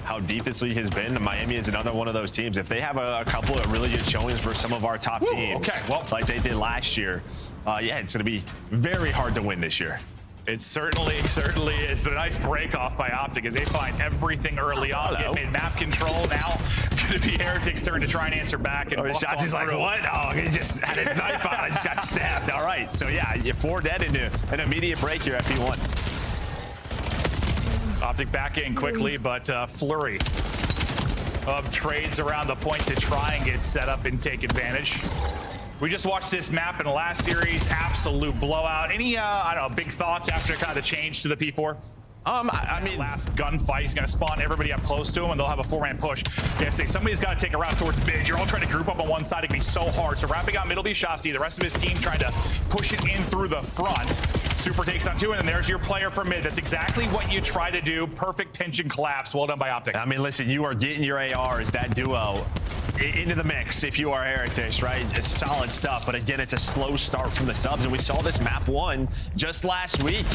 how deep this league has been. Miami is another one of those teams. If they have a couple of really good showings for some of our top teams, like they did last year, yeah, it's going to be very hard to win this year. It certainly is, but a nice break off by Optic as they find everything early on. Get mid-map control now. Going to be Heretic's turn to try and answer back. And Shotzi's like, what? Oh, he just had his knife out. I just got stabbed. All right, so yeah, you're 4 dead into an immediate break here at P1. Optic back in quickly, but flurry of trades around the point to try and get set up and take advantage. We just watched this map in the last series, absolute blowout. Any, I don't know, big thoughts after kind of the change to the P4? I mean, last gunfight, he's going to spawn everybody up close to him, and they'll have a 4-man push. You have to say, somebody's got to take a route towards mid. You're all trying to group up on one side. It can be so hard. So wrapping out middle be Shotzi. The rest of his team trying to push it in through the front. Super takes on 2, and then there's your player from mid. That's exactly what you try to do. Perfect pinch and collapse. Well done by Optic. I mean, listen, you are getting your ARs, that duo, into the mix if you are Heretics, right? It's solid stuff, but again, it's a slow start from the subs, and we saw this map 1 just last week,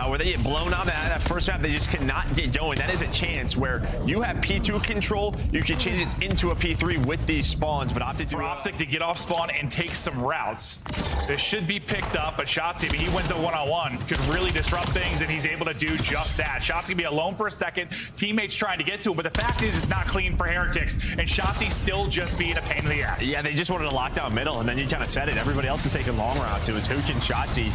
where they get blown out that first map. They just cannot get going. That is a chance where you have P2 control, you can change it into a P3 with these spawns, but Optic to get off spawn and take some routes. This should be picked up, but Shotzi, I mean, he wins a one-on-one, could really disrupt things, and he's able to do just that. Shotzi can be alone for a second, teammates trying to get to him, but the fact is it's not clean for Heretics, and Shotzi still just being a pain in the ass. Yeah, they just wanted to lock down middle, and then you kind of said it. Everybody else is taking long routes. It was Hooch and Shotzi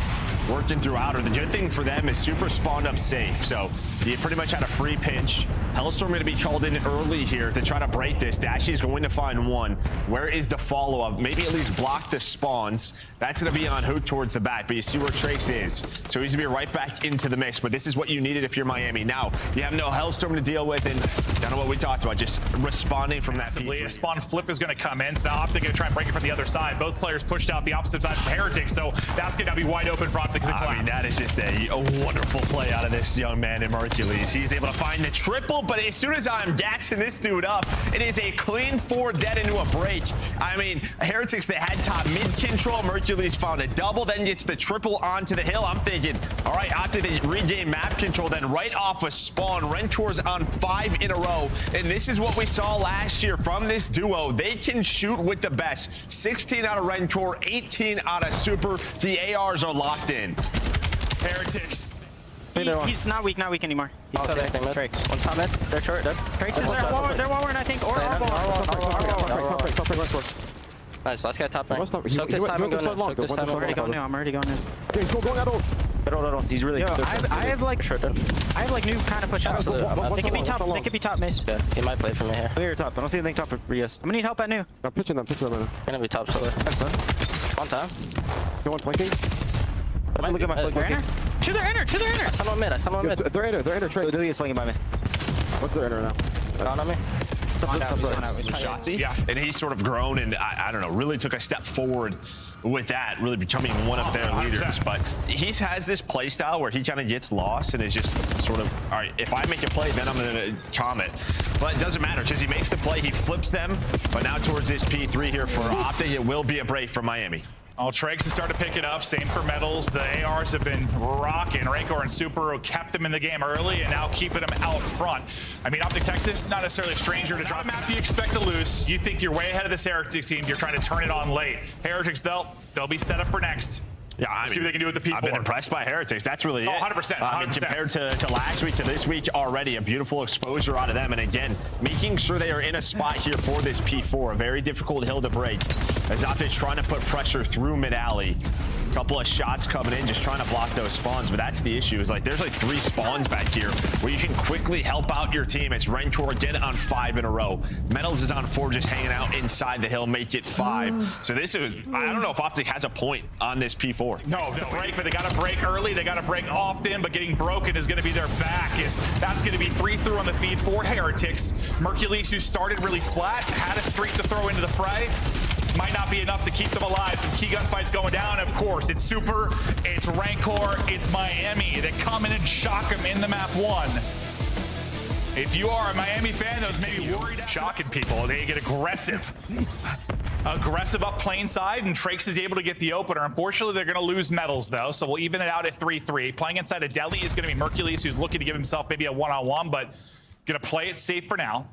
working through outer. The good thing for them is Super spawned up safe, so you pretty much had a free pinch. Hellstorm going to be called in early here to try to break this. Dashy's going to find one. Where is the follow-up? Maybe at least block the spawns. That's going to be on Hoot towards the back, but you see where Trace is. So he's going to be right back into the mix, but this is what you needed if you're Miami. Now, you have no Hellstorm to deal with, and kind of what we talked about, just responding from that P3. A spawn flip is going to come in, so now Optic going to try and break it from the other side. Both players pushed out the opposite side from Heretics, so that's going to be wide open for Optic to collapse. I mean, that is just a wonderful play out of this young man in Mercules. He's able to find the triple, but as soon as I'm gassing this dude up, it is a clean 4 dead into a break. I mean, Heretics, they had top mid control. Mercules found a double, then gets the triple onto the hill. I'm thinking, all right, after they regain map control, then right off a spawn, Rentor's on 5 in a row. And this is what we saw last year from this duo. They can shoot with the best. 16 out of Rentor, 18 out of Super. The ARs are locked in. Heretics. He's not weak anymore. He's still there. Drakes. One top mid. They're short. Drakes is there. They're one, I think. Or nice. Last guy top mid. Soak this time and go now. Soak this time. I'm already going now. Okay, going out. He's really. I have like new kind of push outs. They could be top. They could be top miss. Yeah, he might play from here. Clear top. I don't see anything top for Rios. I'm gonna need help at new. I'm pitching them. Gonna be top solar. One time. Go on flanking. Look at my flanking. To their inner. I saw him mid. They're inner. Trade. Dude is swinging by me. What's their inner now? Down on me. Shotzi, yeah, and he's sort of grown and I don't know, really took a step forward with that, really becoming one of their leaders. But he has this play style where he kind of gets lost and is just sort of, all right, if I make a play, then I'm going to comment. But it doesn't matter because he makes the play, he flips them. But now towards this P3 here for Optic, it will be a break from Miami. All Trakes have started to pick it up. Same for Metals. The ARs have been rocking. Rancor and Super kept them in the game early and now keeping them out front. I mean, Optic Texas, not necessarily a stranger to drop a map you expect to lose. You think you're way ahead of this Heretics team. You're trying to turn it on late. Heretics, they'll be set up for next. Yeah, I mean, see what they can do with the P4. I've been impressed by Heretics. That's really it. 100%. I mean, compared to last week to this week already, a beautiful exposure out of them. And again, making sure they are in a spot here for this P4. A very difficult hill to break. As Optic's trying to put pressure through mid-alley. A couple of shots coming in, just trying to block those spawns. But that's the issue, is like there's like 3 spawns back here where you can quickly help out your team. It's Rentor again on 5 in a row. Metals is on 4, just hanging out inside the hill, make it 5. So this is, I don't know if Optic has a point on this P4. No, break, but they got to break early. They got to break often, but getting broken is going to be their back. That's going to be 3 through on the feed for Heretics. Mercules, who started really flat, had a streak to throw into the fray. Might not be enough to keep them alive. Some key gunfights going down. Of course, it's Super, it's Rancor, it's Miami that come in and shock them in the map 1. If you are a Miami fan that was maybe worried, shocking people, they get aggressive. Aggressive up plain side, and Trakes is able to get the opener. Unfortunately, they're going to lose Metals, though, so we'll even it out at 3-3. Playing inside of Delhi is going to be Mercules, who's looking to give himself maybe a one-on-one, but Gonna play it safe for now.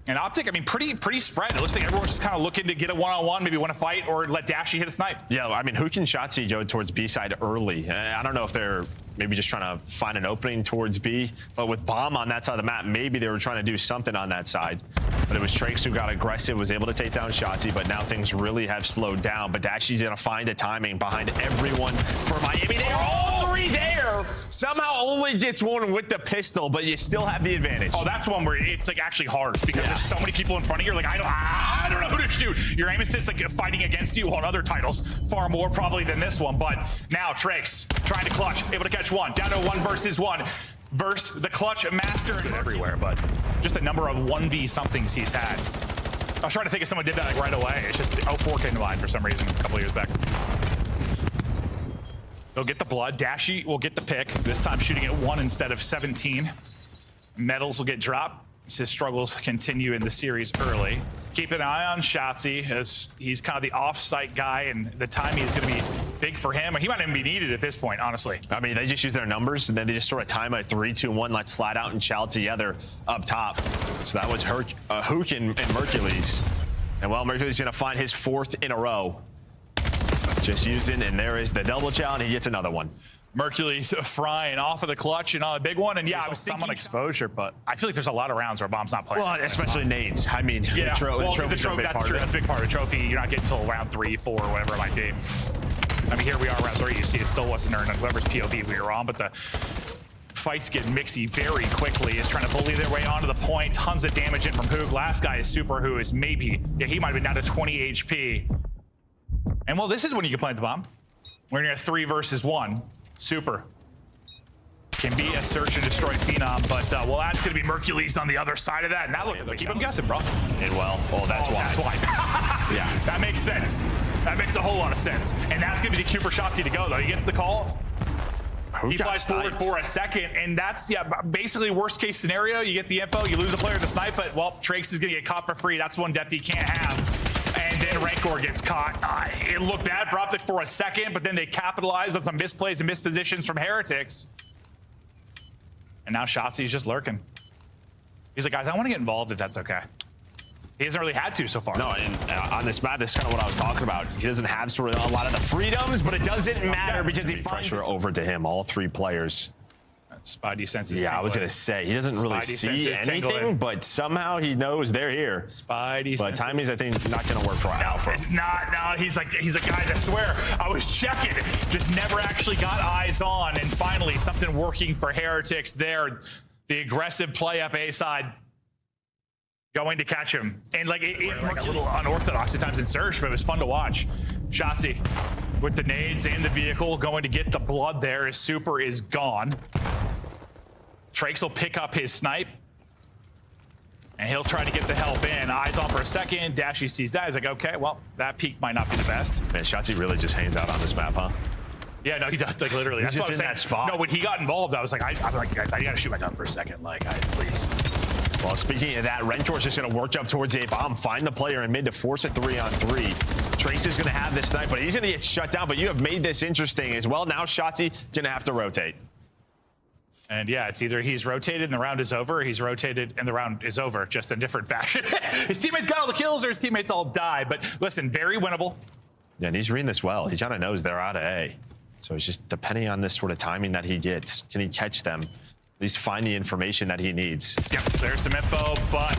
And Optic, I mean, pretty spread. It looks like everyone's just kind of looking to get a one-on-one, maybe win a fight, or let Dashy hit a snipe. Yeah, I mean, Hook and Shotzi go towards B side early. I don't know if they're maybe just trying to find an opening towards B, but with Bomb on that side of the map, maybe they were trying to do something on that side. But it was Trakes who got aggressive, was able to take down Shotzi, but now things really have slowed down. But Dashy's gonna find the timing behind everyone for Miami. They are all three there. Somehow only gets one with the pistol, but you still have the advantage. Oh, that's one where it's like actually hard because there's so many people in front of you. You're like, I don't know who to shoot. Your aim assist like fighting against you on other titles far more probably than this one. But now Trakes trying to clutch, able to catch one, down to 1 versus 1. Versus the clutch master everywhere, but just a number of 1v somethings he's had. I was trying to think if someone did that like right away. It's just 04 came to mind for some reason a couple years back. They'll get the blood. Dashy will get the pick. This time shooting at 1 instead of 17. Medals will get dropped as his struggles continue in the series early. Keep an eye on Shotzi as he's kind of the off-site guy, and the timing is going to be big for him. He might even be needed at this point, honestly. I mean, they just use their numbers, and then they just sort of time a 3, 2, 1, let's slide out and chow together up top. So that was Hook and Mercules. And well, Mercules going to find his 4th in a row. Just using, and there is the double chow, and he gets another one. Mercules frying off of the clutch and on a big one, and yeah, I was some on exposure, but I feel like there's a lot of rounds where Bomb's not playing. Well, especially nades. I mean, yeah, well, the trophy, that's true. That's a big part of the trophy. You're not getting until round 3, 4, whatever it might be. I mean, here we are, round 3. You see, it still wasn't earned on whoever's POV we were on, but the fights get mixy very quickly. Is trying to bully their way onto the point. Tons of damage in from Hoog. Last guy is Super, who is maybe, yeah, he might have been down to 20 HP. And well, this is when you can plant the bomb. We're in a 3 versus 1. Super can be a search and destroy phenom, but well, that's going to be Mercules on the other side of that. Now look, keep him guessing, bro. And well, that's why. That's why. Yeah, that makes sense. That makes a whole lot of sense. And that's going to be the cue for Shotzi to go, though. He gets the call. He flies forward for a second, and that's, yeah, basically worst case scenario. You get the info, you lose the player to snipe, but well, Trakes is going to get caught for free. That's one death he can't have. And then Rokkr gets caught. It looked bad for Optic for a second, but then they capitalized on some misplays and mispositions from Heretics. And now Shotzi's just lurking. He's like, guys, I want to get involved if that's okay. He hasn't really had to so far. No, and on this map, that's kind of what I was talking about. He doesn't have sort of a lot of the freedoms, but it doesn't matter because he finds pressure over to him, all 3 players. Spidey senses. Yeah, I was going to say, he doesn't really see anything, but somehow he knows they're here. Spidey but timing's, I think, not going to work for Alpha. It's not. No, he's like, guys, I swear, I was checking. Just never actually got eyes on. And finally, something working for Heretics there. The aggressive play up A side. Going to catch him. And like, it looked a little unorthodox at times in Surge, but it was fun to watch. Shotzi with the nades and the vehicle going to get the blood there. His super is gone. Trakes will pick up his snipe. And he'll try to get the help in. Eyes on for a second. Dashy sees that. He's like, okay, well, that peak might not be the best. Man, Shotzi really just hangs out on this map, huh? Yeah, no, he does, like, literally. He's That's just what I'm in saying. that spot. No, when he got involved, I was like, I'm like, guys, I gotta shoot my gun for a second. Like, please. Well, speaking of that, Rentor's just going to work up towards A bomb, find the player in mid to force a 3-on-3. Trace is going to have this snipe, but he's going to get shut down. But you have made this interesting as well. Now Shotzi going to have to rotate. And yeah, it's either he's rotated and the round is over, or he's rotated and the round is over, just in different fashion. His teammates got all the kills, or his teammates all die. But listen, very winnable. Yeah, and he's reading this well. He kind of knows they're out of A. So it's just depending on this sort of timing that he gets. Can he catch them? At least find the information that he needs. Yep, there's some info, but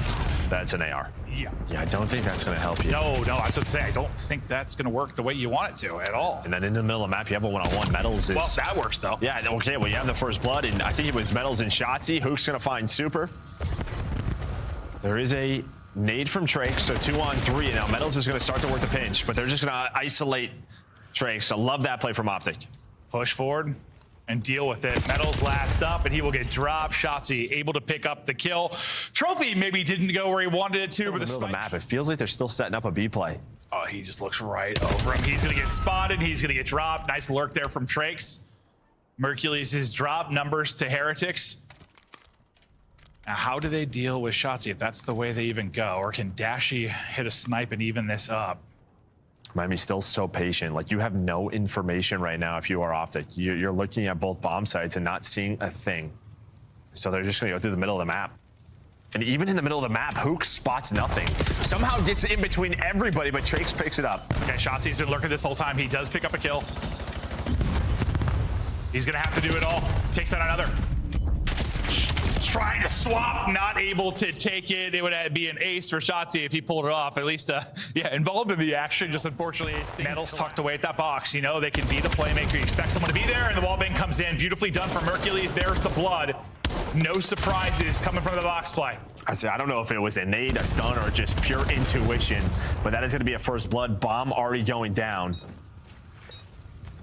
that's an AR. Yeah. Yeah, I don't think that's going to help you. No, I was going to say, I don't think that's going to work the way you want it to at all. And then in the middle of the map, you have a one-on-one. Metals is... Well, that works, though. Yeah, okay, well, you have the first blood, and I think it was Metals and Shotzi. Hook's going to find Super. There is a nade from Trakes, so 2-on-3, and now Metals is going to start to work the pinch, but they're just going to isolate Trakes. I love that play from Optic. Push forward and deal with it. Metals last up, and he will get dropped. Shotzi able to pick up the kill. Trophy maybe didn't go where he wanted it to, but the middle of the map, it feels like they're still setting up a B play. Oh, he just looks right over him. He's going to get spotted. He's going to get dropped. Nice lurk there from Trakes. Mercules is drop numbers to Heretics. Now, how do they deal with Shotzi if that's the way they even go? Or can Dashy hit a snipe and even this up? Miami's still so patient. Like, you have no information right now if you are Optic. You're looking at both bomb sites and not seeing a thing. So they're just gonna go through the middle of the map. And even in the middle of the map, Hook spots nothing. Somehow gets in between everybody, but Trakes picks it up. Okay, Shotzi's been lurking this whole time. He does pick up a kill. He's gonna have to do it all. Takes out another. Trying to swap, not able to take it. It would be an ace for Shotzi if he pulled it off. At least, yeah, involved in the action. Just unfortunately, Metal's tucked away at that box. You know, they can be the playmaker. You expect someone to be there, and the wallbang comes in. Beautifully done from Mercules. There's the blood. No surprises coming from the box play. I don't know if it was a nade, a stun, or just pure intuition, but that is going to be a first blood. Bomb already going down.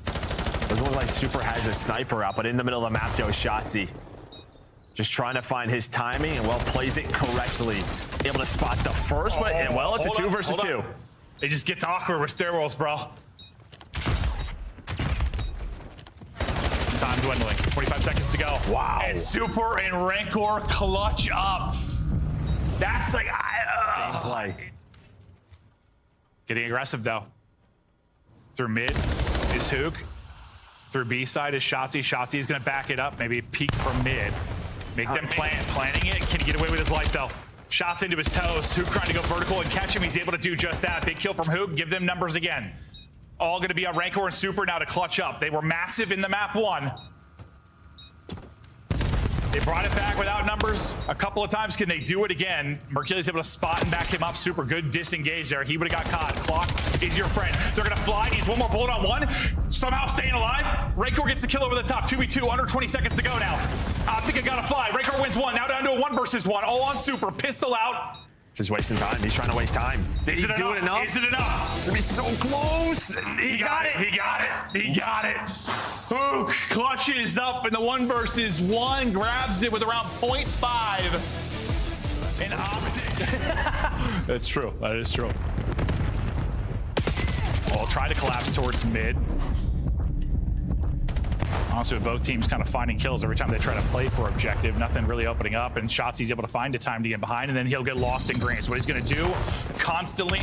Doesn't look like Super has a sniper out, but in the middle of the map goes Shotzi. Just trying to find his timing and, well, plays it correctly. Able to spot the first one, and, well, it's a 2 versus 2. It just gets awkward with stairwells, bro. Time dwindling. 25 seconds to go. Wow. And Super and Rancor clutch up. That's like... Same play. Getting aggressive, though. Through mid is Hook. Through B side is Shotzi. Shotzi is going to back it up. Maybe peek from mid. Make them planning it. Can he get away with his life, though? Shots into his toes. Hook trying to go vertical and catch him. He's able to do just that. Big kill from Hook. Give them numbers again. All going to be on Rancor and Super now to clutch up. They were massive in the map 1. They brought it back without numbers a couple of times. Can they do it again? Mercury's able to spot and back him up. Super good disengage there. He would have got caught. Clock is your friend. They're going to fly. He's one more bullet on one. Somehow staying alive. Rancor gets the kill over the top. 2v2, under 20 seconds to go now. Optic got to fly. Rancor wins 1. Now down to a 1 versus 1. All on Super. Pistol out. Just wasting time. He's trying to waste time. Did he do it enough? Is it enough? It's gonna be so close. He got it. He got it. He got it. Hook clutches up in the 1 versus 1. Grabs it with around 0.5. And Optic. That's true. That is true. I'll try to collapse towards mid. Honestly, with both teams kind of finding kills every time they try to play for objective, nothing really opening up, and Shotzi's able to find a time to get behind, and then he'll get lost in green. So what he's going to do constantly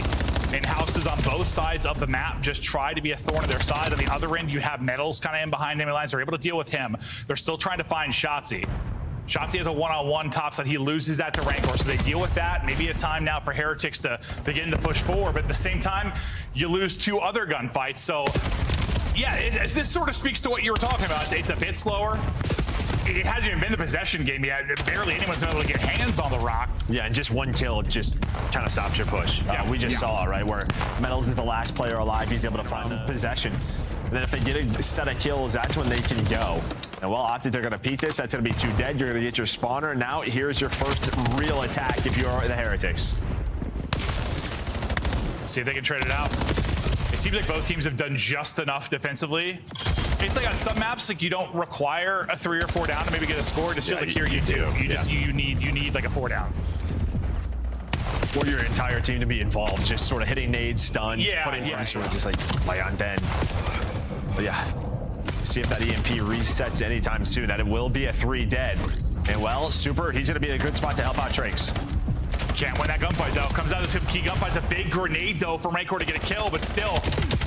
in houses on both sides of the map, just try to be a thorn in their side. On the other end, you have Metals kind of in behind enemy lines. They're able to deal with him. They're still trying to find Shotzi. Shotzi has a one-on-one top side. He loses that to Rancor, so they deal with that. Maybe a time now for Heretics to begin to push forward, but at the same time, you lose 2 other gunfights. So, yeah, this sort of speaks to what you were talking about. It's a bit slower. It hasn't even been the possession game yet. Barely anyone's been able to get hands on the rock. Yeah, and just 1 kill just kind of stops your push. Yeah, we just saw it, right? Where Metals is the last player alive. He's able to find the possession. And then if they get a set of kills, that's when they can go. And well, Optic, they're going to peek this. That's going to be 2 dead. You're going to get your spawner. Now here's your first real attack if you're the Heretics. See if they can trade it out. It seems like both teams have done just enough defensively. It's like on some maps, like you don't require a 3 or 4 down to maybe get a score. It just feels like here you do. You need like a 4 down. Or your entire team to be involved, just sort of hitting nades, stuns, putting sort of just like lay on dead. But yeah, see if that EMP resets anytime soon. That it will be a 3 dead. And well, Super, he's gonna be in a good spot to help out Trakes. Can't win that gunfight though. Comes out of some key gunfights. A big grenade though from Rancor to get a kill, but still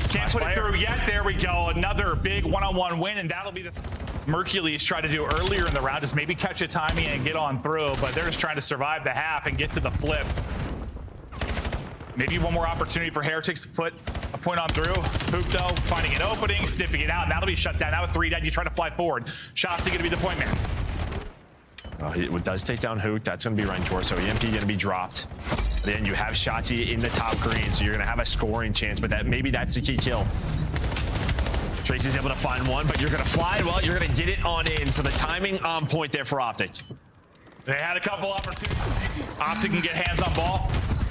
can't put it through yet. There we go. Another big one-on-one win, and that'll be the Mercules tried to do earlier in the round, is maybe catch a timing and get on through, but they're just trying to survive the half and get to the flip. Maybe one more opportunity for Heretics to put a point on through. Hoop though, finding an opening, sniffing it out, and that'll be shut down. Now with 3 dead, you try to fly forward. Shotzi gonna be the point man. It does take down Hook. That's going to be Rancor, so EMP going to be dropped. Then you have Shotzi in the top green, so you're going to have a scoring chance, but maybe that's the key kill. Tracy's able to find one, but you're going to fly. Well, you're going to get it on in, so the timing on point there for Optic. They had a couple opportunities. Optic can get hands on ball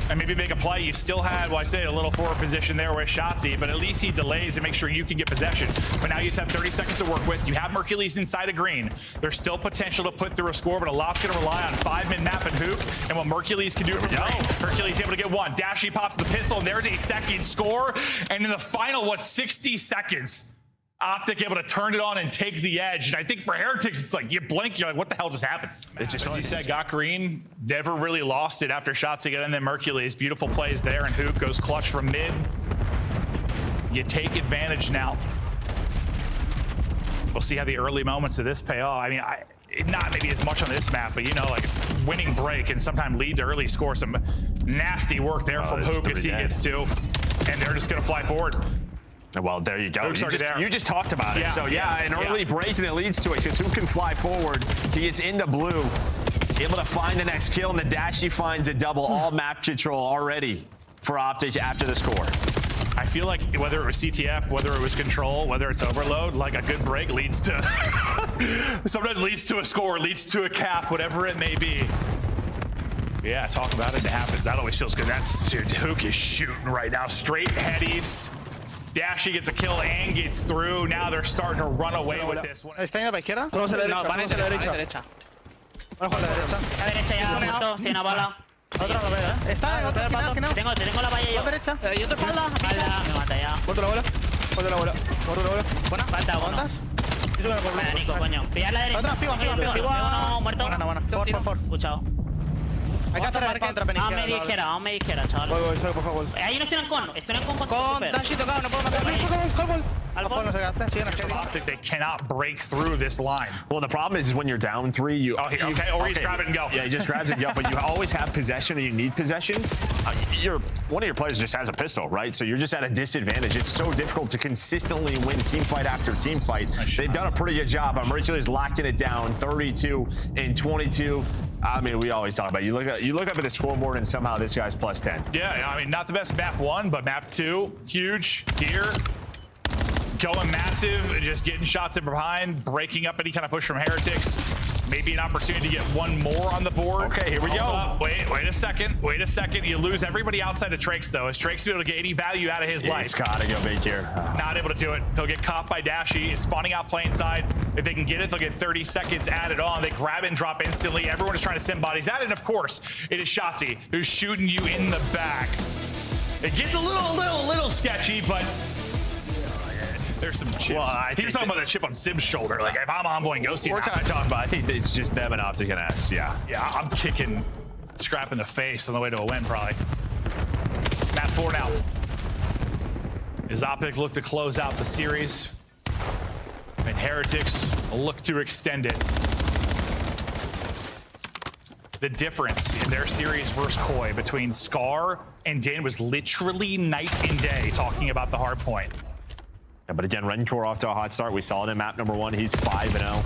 and maybe make a play. You still had, well, I say, a little forward position there with Shotzi, but at least he delays to make sure you can get possession. But now you just have 30 seconds to work with. You have Mercules inside of green. There's still potential to put through a score, but a lot's going to rely on 5-min map and Hook, and what Mercules can do from green. Hercules able to get 1. Dashy pops the pistol, and there's a second score. And in the final, 60 seconds, Optic able to turn it on and take the edge. And I think for Heretics, it's like you blink, you're like, what the hell just happened? It's just, as you said, got green, never really lost it after shots again. And then Mercules, beautiful plays there, and Hook goes clutch from mid. You take advantage now. We'll see how the early moments of this pay off. I mean, not maybe as much on this map, but you know, like winning break and sometimes lead to early score. Some nasty work there from Hook as he gets to, and they're just gonna fly forward. Well, there you go. Hook's You just talked about it. Yeah, So yeah, an early break and it leads to it because Hook can fly forward. He gets into blue, able to find the next kill, and the Dashy finds a double. All map control already for Optic after the score. I feel like whether it was CTF, whether it was control, whether it's overload, like a good break leads to sometimes leads to a score, leads to a cap, whatever it may be. Yeah, talk about it. It happens. That always feels good. Dude, Hook is shooting right now. Straight headies. Dashy gets a kill and gets through. Now they're starting to run away with this one. ¿Está en la izquierda? No, van a la derecha. Vamos a la derecha. La derecha ya, justo, tiene una bala. Otro lo veo, ¿eh? Está en otra esquina, que no. Tengo la valla yo. Derecha. Yo te espalda. Me mata ya. Muerto la bola. Muerto la bola. Muerto la bola. Buena, falta uno. ¿Aguantas? Yo tengo por Venga, Nico, coño. Pillar la derecha. Atrás, pivo, Muerto. Buena. Por. Escuchado. Hay que hacer contra pena Vamos media izquierda, chaval. Voy, por favor. Ahí no estoy en con. Con Dashi tocado, no puedo matar. Call. Alfon. No sé qué hace. Siguen a Optic, they cannot break through this line. Well, the problem is when you're down 3, you Or you just grab it and go. Yeah, he just grabs it and go. But you always have possession, and you need possession. One of your players just has a pistol, right? So you're just at a disadvantage. It's so difficult to consistently win team fight after team fight. They've done a pretty good job. Mercury's locking it down, 32 and 22. I mean, we always talk about it. You look up at the scoreboard, and somehow this guy's plus 10. Yeah, I mean, not the best map 1, but map 2, huge here. Going massive, just getting shots in behind, breaking up any kind of push from Heretics. Maybe an opportunity to get one more on the board. Okay, here we go. Wait a second. You lose everybody outside of Trakes, though. Is Trakes able to get any value out of his life? He's gotta go big here. Not able to do it. He'll get caught by Dashy. It's spawning out plain side. If they can get it, they'll get 30 seconds added on. They grab and drop instantly. Everyone is trying to send bodies at it. And of course, it is Shotzzy who's shooting you in the back. It gets a little sketchy, but there's some chips. Well, he was talking about that chip on Sim's shoulder. Like, if I'm envoying Ghosty, We're kind of talking about, I think it's just them and Optic and S, yeah. Yeah, I'm kicking Scrap in the face on the way to a win, probably. Map 4 now. As Optic look to close out the series, and Heretics look to extend it. The difference in their series versus Koi between Scar and Din was literally night and day, talking about the hard point. Yeah, but again, Rokkr off to a hot start. We saw it in map number 1. He's 5-0.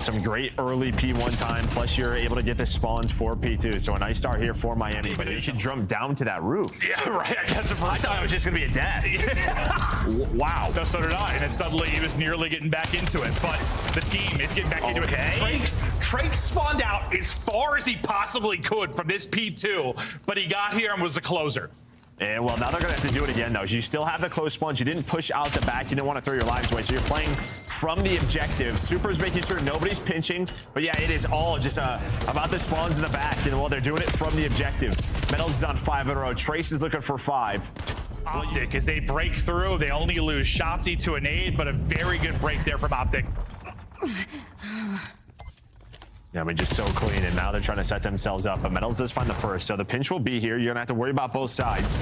Some great early P1 time, plus you're able to get the spawns for P2. So a nice start here for Miami, but you should jump down to that roof. Yeah, right. I thought it was just gonna be a death. Wow. No, so did I. And then suddenly he was nearly getting back into it. But the team is getting back into it. Trakes spawned out as far as he possibly could from this P2, but he got here and was the closer. And well, now they're gonna have to do it again, though. You still have the close spawns. You didn't push out the back. You didn't want to throw your lives away. So you're playing from the objective. Super's making sure nobody's pinching. But yeah, it is all just about the spawns in the back. And well, they're doing it from the objective. Metals is on 5 in a row. Trace is looking for 5. Optic, as they break through, they only lose Shotzzy to a nade, but a very good break there from Optic. Yeah, I mean, just so clean, and now they're trying to set themselves up. But Metals does find the first, so the pinch will be here. You're gonna have to worry about both sides.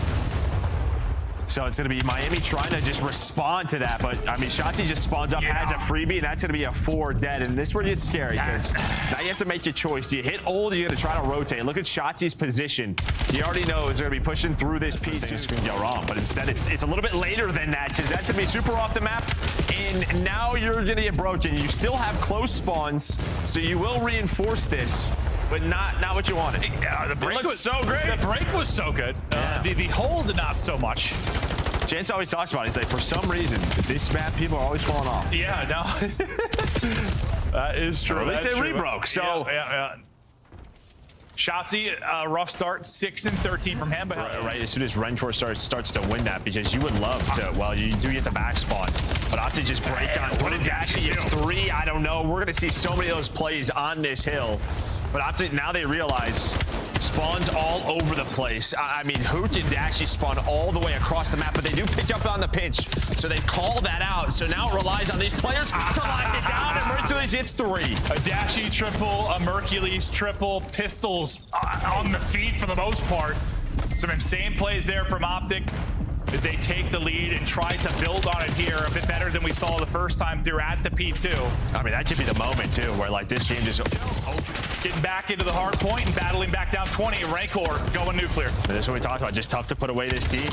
So it's gonna be Miami trying to just respond to that, but I mean, Shotzzy just spawns up, has a freebie, and that's gonna be a 4 dead, and this is where it gets scary, because now you have to make your choice. Do you hit ult, you're gonna try to rotate. Look at Shotzi's position. He already knows they're gonna be pushing through this P2. Things can go wrong, but instead it's a little bit later than that, because that's gonna be super off the map, and now you're gonna get broken. You still have close spawns, so you will reinforce this, but not what you wanted. The break was so great. The break was so good. The hold, not so much. Chance always talks about it. He's like, for some reason, this map, people are always falling off. Yeah, no. That is true. Well, at least they rebroke, so. Yeah. Shotzzy, rough start, 6 and 13 from him. But right, as soon as Rokkr starts to win that, because you would love to, well, you do get the back spawn, but Optic just break on. What did Dashy get? 3, I don't know. We're going to see so many of those plays on this hill. But Optic, now they realize spawns all over the place. I mean, Hoot and Dashy spawn all the way across the map, but they do pick up on the pinch, so they call that out. So now it relies on these players to lock it down, and Mercules hits 3. A Dashy triple, a Mercules triple, pistols on the feet for the most part. Some insane plays there from Optic. as they take the lead and try to build on it here a bit better than we saw the first time through at the P2. I mean, that could be the moment too, where like this game just Getting back into the hard point and battling back down 20. Rakkr going nuclear. this is what we talked about. Just tough to put away this team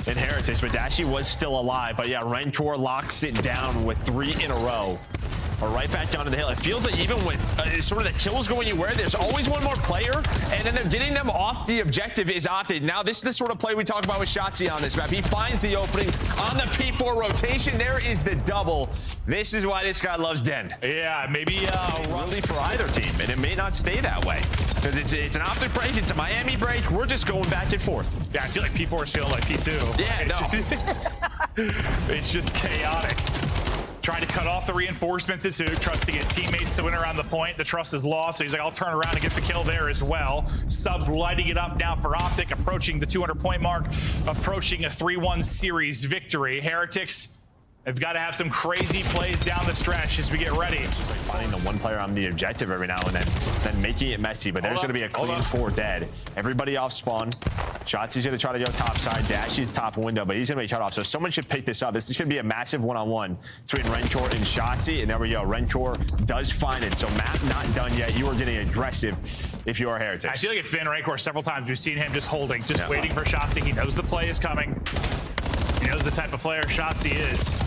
in Heretics, but Dashy was still alive. But yeah, Rakkr locks it down with 3 in a row. Or right back down to the hill. It feels like even with sort of the kills going anywhere, there's always one more player, and then getting them off the objective is Optic. Now, this is the sort of play we talk about with Shotzzy on this map. He finds the opening on the P4 rotation. There is the double. This is why this guy loves Den. Yeah, maybe Really for either team, and it may not stay that way. Because it's an Optic break, it's a Miami break. We're just going back and forth. Yeah, I feel like P4 is feeling like P2. Yeah, no. It's just chaotic. Trying to cut off the reinforcements is Hook, trusting his teammates to win around the point. The trust is lost, so he's like, I'll turn around and get the kill there as well. Subs lighting it up now for Optic, approaching the 200-point mark, approaching a 3-1 series victory. Heretics have got to have some crazy plays down the stretch as we get ready. Finding the one player on the objective every now and then making it messy, but there's going to be a clean 4 dead. Everybody off spawn. Shotzi's going to try to go top side. Dashy's top window, but he's going to be shut off. So someone should pick this up. This should be a massive one-on-one between Rakkr and Shotzzy, and there we go. Rakkr does find it. So map not done yet. You are getting aggressive if you are Heretics. I feel like it's been Rakkr several times. We've seen him just holding, just waiting for Shotzzy. He knows the play is coming. He knows the type of player Shotzzy is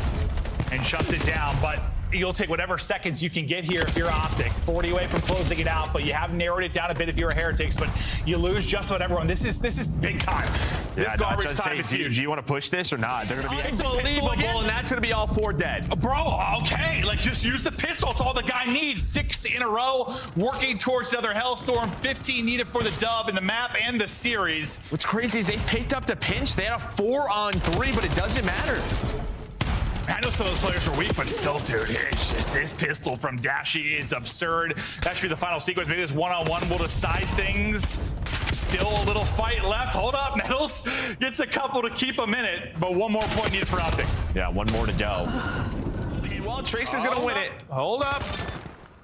and shuts it down, but you'll take whatever seconds you can get here if you're Optic. 40 away from closing it out, but you have narrowed it down a bit if you're a Heretics, but you lose just about everyone. This is big time. This garbage time is huge. Do you want to push this or not? They're going to be unbelievable, and that's going to be all 4 dead. Bro, okay, like just use the pistol. It's all the guy needs. 6 in a row, working towards another Hellstorm. 15 needed for the dub in the map and the series. What's crazy is they picked up the pinch. They had a 4-on-3, but it doesn't matter. I know some of those players are weak, but still, dude, it's just this pistol from Dashy is absurd. That should be the final sequence. Maybe this one-on-one will decide things. Still a little fight left. Hold up, Nettles gets a couple to keep a minute, but one more point needed for Optic. Yeah, one more to go. Well, Trace is going to win it. Hold up.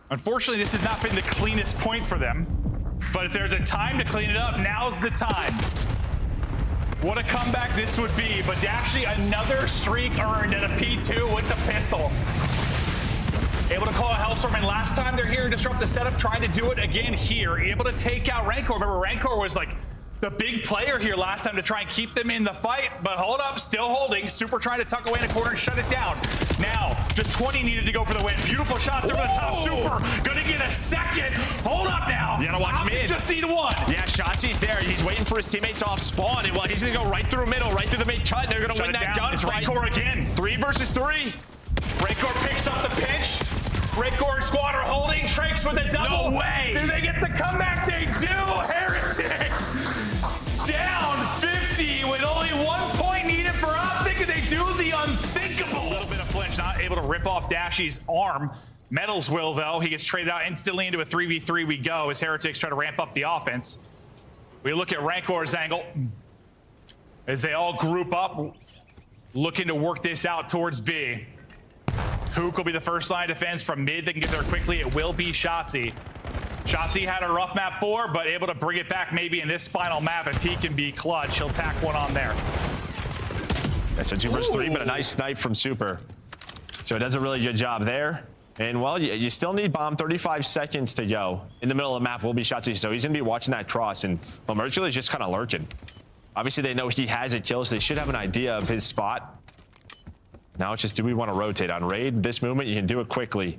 Unfortunately, this has not been the cleanest point for them, but if there's a time to clean it up, now's the time. What a comeback this would be, but Dashy, another streak earned at a P2 with the pistol. Able to call a Hellstorm, and last time they're here to disrupt the setup, trying to do it again here. Able to take out Rakkr. Remember, Rakkr was like the big player here last time to try and keep them in the fight, but hold up, still holding. Super trying to tuck away in a corner and shut it down. Now, just 20 needed to go for the win. Beautiful shots over the top. Super gonna get a second. Hold up now. You gotta watch mid. Just need 1. Yeah, Shotzi's there. He's waiting for his teammates off spawn, and well, he's gonna go right through middle, right through the mid cut. They're gonna win that gun. It's Rakkr again. 3 versus 3. Rakkr picks up the pinch. Rakkr squad are holding. Trakes with a double. No way. Do they get the comeback? They do. Heretics down 50 with only 1 point needed for Optic, and they do the unthinkable. A little bit of flinch, not able to rip off Dashy's arm. Metals will, though. He gets traded out instantly into a 3v3 we go as Heretics try to ramp up the offense. We look at Rakkr's angle as they all group up, looking to work this out towards B. Hook will be the first line defense from mid. They can get there quickly. It will be Shotzzy. Shotzzy had a rough map 4, but able to bring it back maybe in this final map. If he can be clutch, he'll tack one on there. That's a 2 versus 3, but a nice snipe from Super. So it does a really good job there. And well, you still need bomb. 35 seconds to go. In the middle of the map will be Shotzzy, so he's gonna be watching that cross, and well, Mercury's just kind of lurking. Obviously, they know he has a kill, so they should have an idea of his spot. Now it's just, do we want to rotate on raid? This movement, you can do it quickly.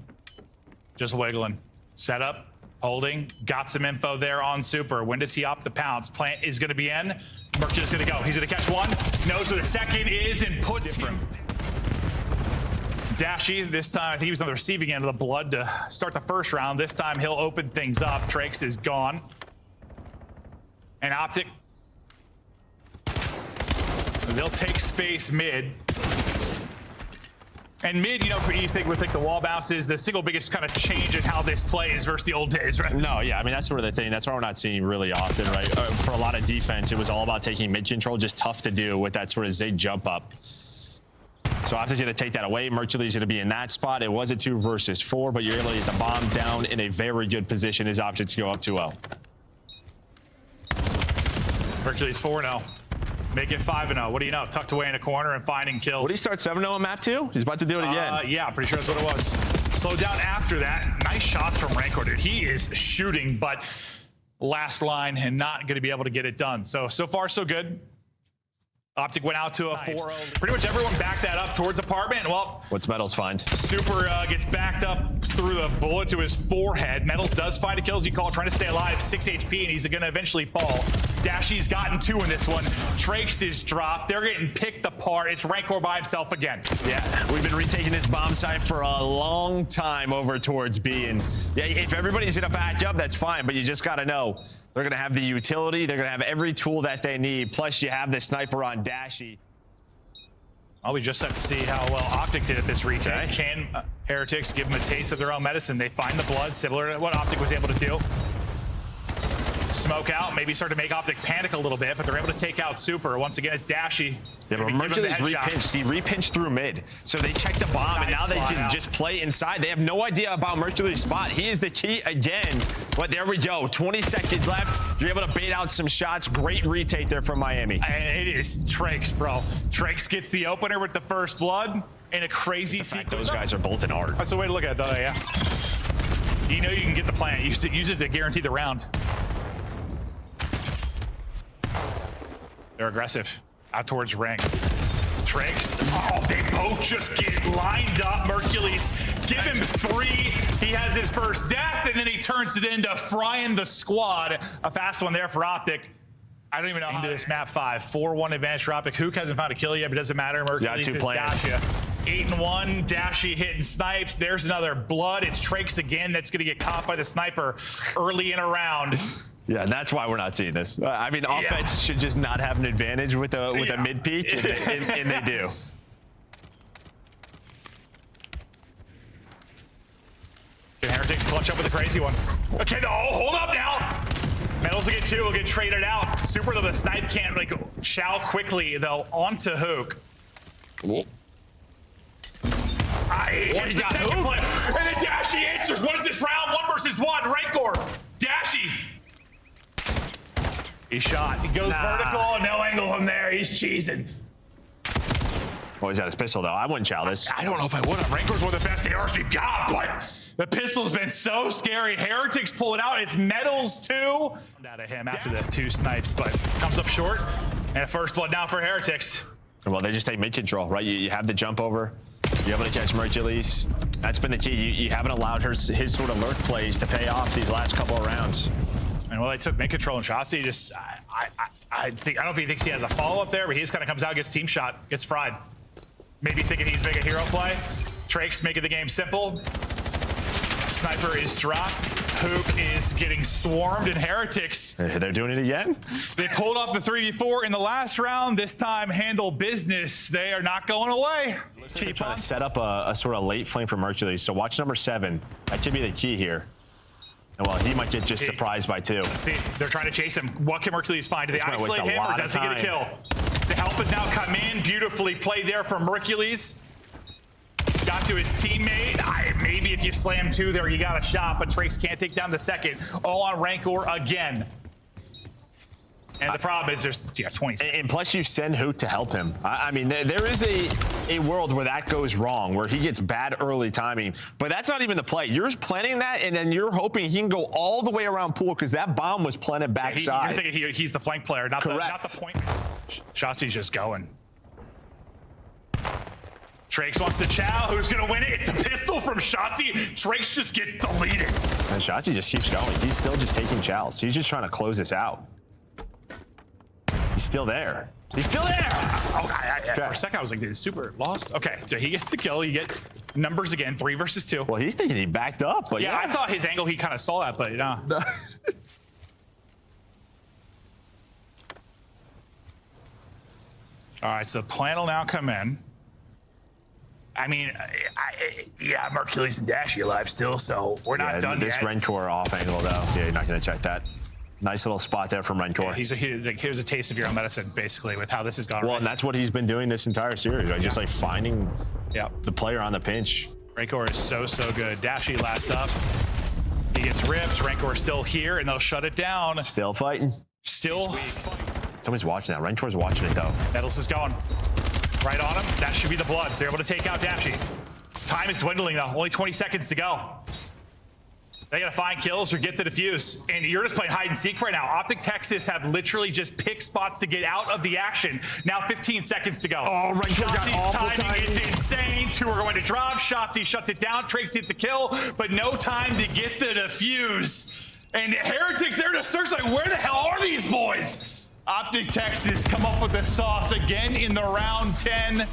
Just wiggling. Setup, holding, got some info there on Super. When does he opt the pounce? Plant is gonna be in. Mercury's gonna go. He's gonna catch 1. Knows where the second is and puts him. Dashy, this time, I think he was on the receiving end of the blood to start the first round. This time, he'll open things up. Trakes is gone. And Optic, they'll take space mid. And mid, you know, for you think with like the wall bounces, the single biggest kind of change in how this plays versus the old days, right? No, yeah, I mean, that's sort of the thing. That's why we're not seeing really often, right? For a lot of defense, it was all about taking mid control, just tough to do with that sort of Zig jump up. So Optic's going to take that away. Mercury's going to be in that spot. It was a 2 versus 4, but you're able to get the bomb down in a very good position as Optics go up 2-0. Mercury's 4-0. Make it 5-0. What do you know? Tucked away in a corner and finding kills. What did he start 7-0 on map 2? He's about to do it again. Yeah, I'm pretty sure that's what it was. Slowed down after that. Nice shots from Rokkr, dude. He is shooting, but last line and not going to be able to get it done. So far, so good. Optic went out to a 4-0. Pretty much everyone backed that up towards apartment. Well, What's Metals find? Super gets backed up through the bullet to his forehead. Metals does find a kill, as you call, trying to stay alive. 6 HP, and he's going to eventually fall. Dashy's gotten 2 in this one. Trakes is dropped. They're getting picked apart. It's Rokkr by himself again. Yeah, we've been retaking this bomb site for a long time over towards B. And yeah, if everybody's going to back up, that's fine. But you just got to know they're going to have the utility. They're going to have every tool that they need. Plus, you have the sniper on Dashy. Well, we just have to see how well Optic did at this retake. Okay. Can Heretics give them a taste of their own medicine? They find the blood, similar to what Optic was able to do. Smoke out, maybe start to make Optic panic a little bit, but they're able to take out Super. Once again, it's Dashy. Yeah, but Mercury's repinched. He repinched through mid. So they checked the bomb, and now they can just play inside. They have no idea about Mercury's spot. He is the key again. But there we go. 20 seconds left. You're able to bait out some shots. Great retake there from Miami. And it is Trakes, bro. Trakes gets the opener with the first blood in a crazy sequence. Those guys are both in art. That's the way to look at it, though, yeah. You know you can get the plant. Use it to guarantee the round. They're aggressive. Out towards ring. Trakes. Oh, they both just get lined up. Mercules, give him 3. He has his first death, and then he turns it into frying the squad. A fast one there for Optic. I don't even know into this map 5. 4-1 advantage for Optic. Hook hasn't found a kill yet, but it doesn't matter. Mercules has got you. 8-1. Dashy hitting snipes. There's another blood. It's Trakes again that's going to get caught by the sniper early in a round. Yeah, and that's why we're not seeing this. I mean, offense should just not have an advantage with a mid peak, and they do. Can Heretic clutch up with a crazy one? Okay, no, hold up now. Metals will get 2, will get traded out. Super, though, the snipe can't like chow quickly, though, onto Hook. What? He got second play. And then Dashy answers. What is this round? 1 versus 1. Rokkr. Dashy. He shot. He goes vertical. No angle from there. He's cheesing. Oh, he's got his pistol, though. I wouldn't chow this. I don't know if I would. Rokkr's one of the best ARs we've got, but the pistol's been so scary. Heretics pull it out. It's Metals, too. Out of him after the 2 snipes, but comes up short. And a first blood down for Heretics. Well, they just take mid control, right? You have the jump over. You're able to catch Mercules. That's been the key. You haven't allowed his sort of lurk plays to pay off these last couple of rounds. And well, they took mid control and shots. He just, I don't know if he thinks he has a follow up there, but he just kind of comes out, gets team shot, gets fried. Maybe thinking he's making a hero play. Trakes making the game simple. Sniper is dropped. Hook is getting swarmed, and Heretics. They're doing it again. They pulled off the 3v4 in the last round. This time, handle business. They are not going away. Keep trying to set up a sort of late flame for Mercules. So watch number 7. That could be the key here. And well, he might get just surprised by 2. Let's see, they're trying to chase him. What can Mercules find? Do they isolate him, or does he get a kill? The help has now come in. Beautifully played there from Mercules. Got to his teammate. Maybe if you slam 2 there, you got a shot, but Trakes can't take down the second. All on Rokkr again. And the problem is there's 20 seconds. And plus you send Hoot to help him. I mean, there is a world where that goes wrong, where he gets bad early timing. But that's not even the play. You're just planning that, and then you're hoping he can go all the way around pool, because that bomb was planted backside. You're thinking he's the flank player, not the point. Shotzi's just going. Trakes wants to chow. Who's going to win it? It's a pistol from Shotzi. Trakes just gets deleted. And Shotzi just keeps going. He's still just taking chows. He's just trying to close this out. He's still there. He's still there! For a second, I was like, dude, Super lost. Okay, so he gets the kill. You get numbers again, 3 versus 2. Well, he's thinking he backed up, but yeah. I thought his angle, he kind of saw that, but no. All right, so the plan will now come in. I mean, yeah, Mercules and Dashy alive still, so we're not done this yet. This Rokkr off angle, though. Yeah, you're not going to check that. Nice little spot there from Rokkr. Yeah, here's a taste of your own medicine, basically, with how this has gone. Well, and that's what he's been doing this entire series, right? Just like finding the player on the pinch. Rokkr is so good. Dashy last up. He gets ripped. Rokkr still here, and they'll shut it down. Still fighting. Still fighting. Somebody's watching that. Rentor's watching it though. Nettles is going. Right on him. That should be the blood. They're able to take out Dashy. Time is dwindling though. Only 20 seconds to go. They gotta find kills or get the defuse. And you're just playing hide and seek right now. Optic Texas have literally just picked spots to get out of the action. Now 15 seconds to go. Oh, Rentor got Shotzi's awful timing is timing. insane. Two are going to drop. Shotzi shuts it down. Trakes gets a kill, but no time to get the defuse. And Heretics there to search like, where the hell are these boys? Optic Texas come up with the sauce again in the round 10.